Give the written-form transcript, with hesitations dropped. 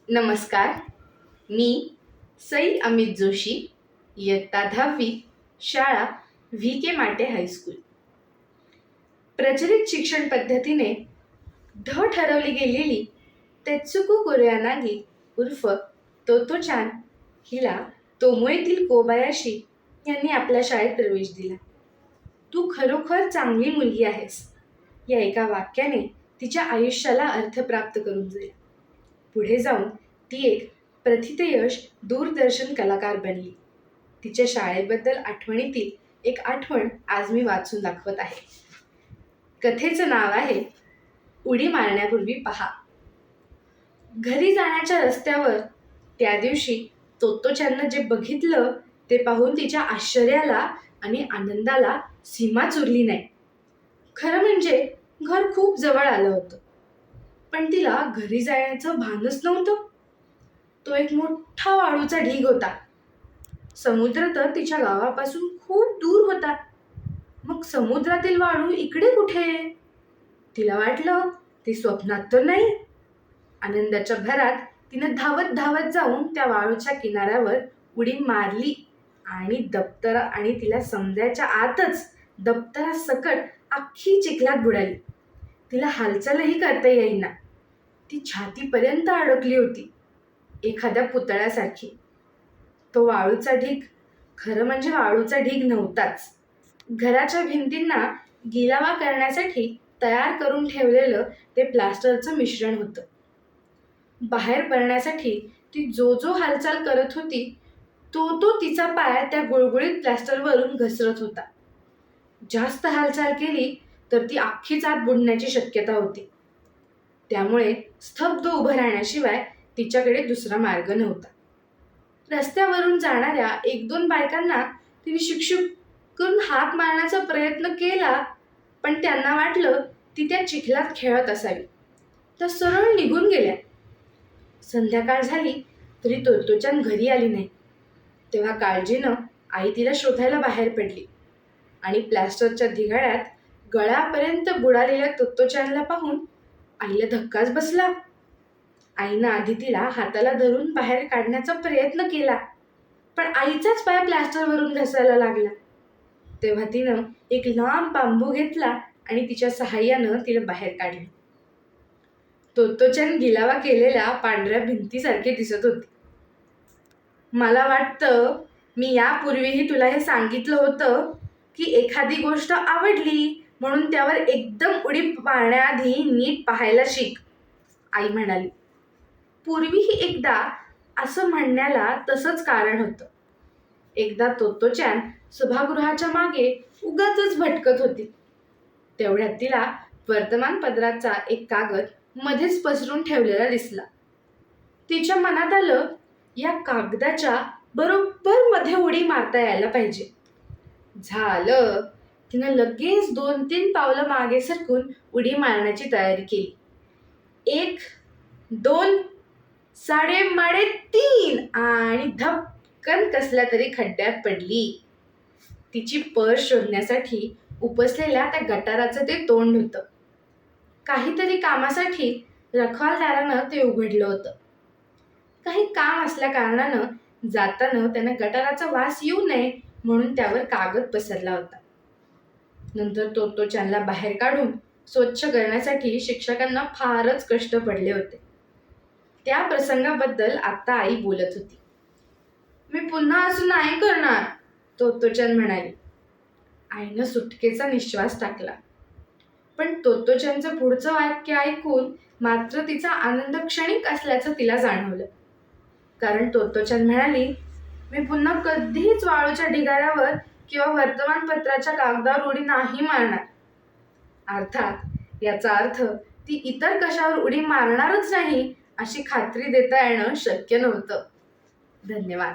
नमस्कार. मी सई अमित जोशी, इयत्ता 10वी, शाळा VK माटे हायस्कूल. प्रचलित शिक्षण पद्धतीने ठरवली गेलेली तेत्सुको कुरोयानागी उर्फ तोतो-चान हिला तोमोएतील कोबायाशी यांनी आपल्या शाळेत प्रवेश दिला. तू खरोखर चांगली मुलगी आहेस, या एका वाक्याने तिच्या आयुष्याला अर्थ प्राप्त करून जाईल. पुढे जाऊन ती एक प्रथितयश दूरदर्शन कलाकार बनली. तिच्या शाळेबद्दल आठवणीतील एक आठवण आज मी वाचून दाखवत आहे. कथेचं नाव आहे उडी मारण्यापूर्वी पहा. घरी जाण्याच्या रस्त्यावर त्या दिवशी तोत्तो-चाननं जे बघितलं ते पाहून तिच्या आश्चर्याला आणि आनंदाला सीमाच उरली नाही. खरं म्हणजे घर खूप जवळ आलं होतं, पण तिला घरी जाण्याचं भानच नव्हतं. तो एक मोठा वाळूचा ढीग होता. समुद्र तर तिच्या गावापासून खूप दूर होता. मग समुद्रातील वाळू इकडे कुठे? तिला वाटलं ती स्वप्नात तर नाही. आनंदाच्या भरात तिनं धावत धावत जाऊन त्या वाळूच्या किनाऱ्यावर उडी मारली आणि तिला समजायच्या आतच दप्तरासकट अख्खी चिखलात बुडाली. तिला हालचालही करता येईना. ती छातीपर्यंत अडकली होती, एखाद्या पुतळ्यासारखी. तो वाळूचा ढीग खरं म्हणजे वाळूचा ढीग नव्हताच. घराच्या भिंतींना गिलावा करण्यासाठी तयार करून ठेवलेलं ते प्लास्टरचं मिश्रण होतं. बाहेर पडण्यासाठी ती जो हालचाल करत होती तो तिचा पाय त्या गुळगुळीत प्लास्टरवरून घसरत होता. जास्त हालचाल केली तर ती अख्खीच आत बुडण्याची शक्यता होती. त्यामुळे स्तब्ध उभं राहण्याशिवाय तिच्याकडे दुसरा मार्ग नव्हता. रस्त्यावरून जाणाऱ्या 1-2 बायकांना तिने शुकशुक करून हाक मारण्याचा प्रयत्न केला, पण त्यांना वाटलं ती त्या चिखलात खेळत असावी. त्या सरळ निघून गेल्या. संध्याकाळ झाली तरी तोत्तो-चान घरी आली नाही. तेव्हा काळजीनं आई तिला शोधायला बाहेर पडली आणि प्लॅस्टरच्या ढिगाऱ्यात गळ्यापर्यंत बुडालेल्या तोत्तो-चानला पाहून आईला धक्काच बसला. आईनं आधी तिला हाताला धरून बाहेर काढण्याचा प्रयत्न केला, पण आईचाच पाय प्लॅस्टरवरून घसायला लागला. तेव्हा तिनं एक लांब बांबू घेतला आणि तिच्या सहाय्यानं तिला बाहेर काढले. तोत्तो-चान गिलावा केलेल्या पांढऱ्या भिंतीसारखी दिसत होती. मला वाटतं मी यापूर्वीही तुला हे सांगितलं होतं की एखादी गोष्ट आवडली म्हणून त्यावर एकदम उडी मारण्याआधी नीट पाहायला शिक, आई म्हणाली. पूर्वीही एकदा असं म्हणण्याला तसंच कारण होतं. एकदा तोत्तो-चान सभागृहाच्या मागे उगाचच भटकत होती. तेवढ्यात तिला वर्तमानपत्राचा एक कागद मध्येच पसरून ठेवलेला दिसला. तिच्या मनात आलं, या कागदाच्या बरोबर मध्ये उडी मारता यायला पाहिजे. झालं. तिनं लगेच 2-3 पावलं मागे सरकून उडी मारण्याची तयारी केली. 1, 2, साडेमाडे 3 आणि धपकन कसल्या तरी खड्ड्यात पडली. तिची पर्स शोधण्यासाठी उपसलेल्या त्या गटाराचं ते तोंड होतं. काहीतरी कामासाठी रखवालदारानं ते उघडलं होतं. काही काम असल्या कारणानं जाताना त्यानं गटाराचा वास येऊ नये म्हणून त्यावर कागद पसरला होता. नंतर तोत्तो-चानला बाहेर काढून स्वच्छ करण्यासाठी शिक्षकांना फारच कष्ट पडले होते. त्या प्रसंगाबद्दल आता आई बोलत होती. मी पुन्हा असं नाही करणार, तोत्तो-चान म्हणाली. आईनं सुटकेचा निश्वास टाकला. पण तोत्तो-चानचं पुढचं वाक्य ऐकून मात्र तिचा आनंद क्षणिक असल्याचं तिला जाणवलं. कारण तोत्तो-चान म्हणाली, मी पुन्हा कधीच वाळूच्या ढिगाऱ्यावर किंवा वर्तमानपत्राच्या कागदावर उडी नाही मारणार. अर्थात याचा अर्थ ती इतर कशावर उडी मारणारच नाही अशी खात्री देता येणं शक्य नव्हतं. धन्यवाद.